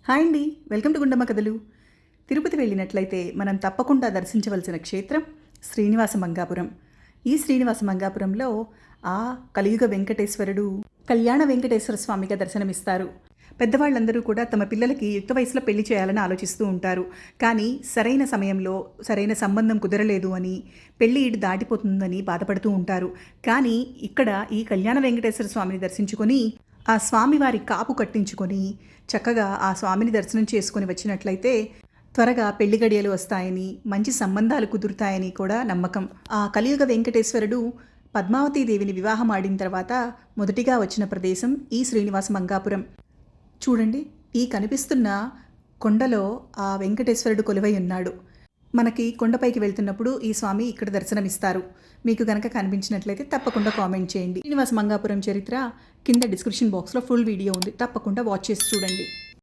Hi అండి, welcome to Gundamma కథలు. తిరుపతి వెళ్ళినట్లయితే మనం తప్పకుండా దర్శించవలసిన క్షేత్రం శ్రీనివాస మంగాపురం. ఈ శ్రీనివాస మంగాపురంలో ఆ కలియుగ వెంకటేశ్వరుడు కళ్యాణ వెంకటేశ్వర స్వామిగా దర్శనమిస్తారు. పెద్దవాళ్ళందరూ కూడా తమ పిల్లలకి యుక్త వయసులో పెళ్లి చేయాలని ఆలోచిస్తూ ఉంటారు. కానీ సరైన సమయంలో సరైన సంబంధం కుదరలేదు అని, పెళ్లి ఈడు దాటిపోతుందని బాధపడుతూ ఉంటారు. కానీ ఇక్కడ ఈ కళ్యాణ వెంకటేశ్వర స్వామిని దర్శించుకొని ఆ స్వామివారి కాపు కట్టించుకొని చక్కగా ఆ స్వామిని దర్శనం చేసుకొని వచ్చినట్లయితే త్వరగా పెళ్లి గడియలు వస్తాయని, మంచి సంబంధాలు కుదురుతాయని కూడా నమ్మకం. ఆ కలియుగ వెంకటేశ్వరుడు పద్మావతీదేవిని వివాహం ఆడిన తర్వాత మొదటిగా వచ్చిన ప్రదేశం ఈ శ్రీనివాస మంగాపురం. చూడండి, ఈ కనిపిస్తున్న కొండలో ఆ వెంకటేశ్వరుడు కొలువై ఉన్నాడు. మనకి కొండపైకి వెళ్తున్నప్పుడు ఈ స్వామి ఇక్కడ దర్శనమిస్తారు. మీకు కనుక కనిపించినట్లయితే తప్పకుండా కామెంట్ చేయండి. శ్రీనివాస మంగాపురం చరిత్ర కింద డిస్క్రిప్షన్ బాక్స్లో ఫుల్ వీడియో ఉంది, తప్పకుండా వాచ్ చేసి చూడండి.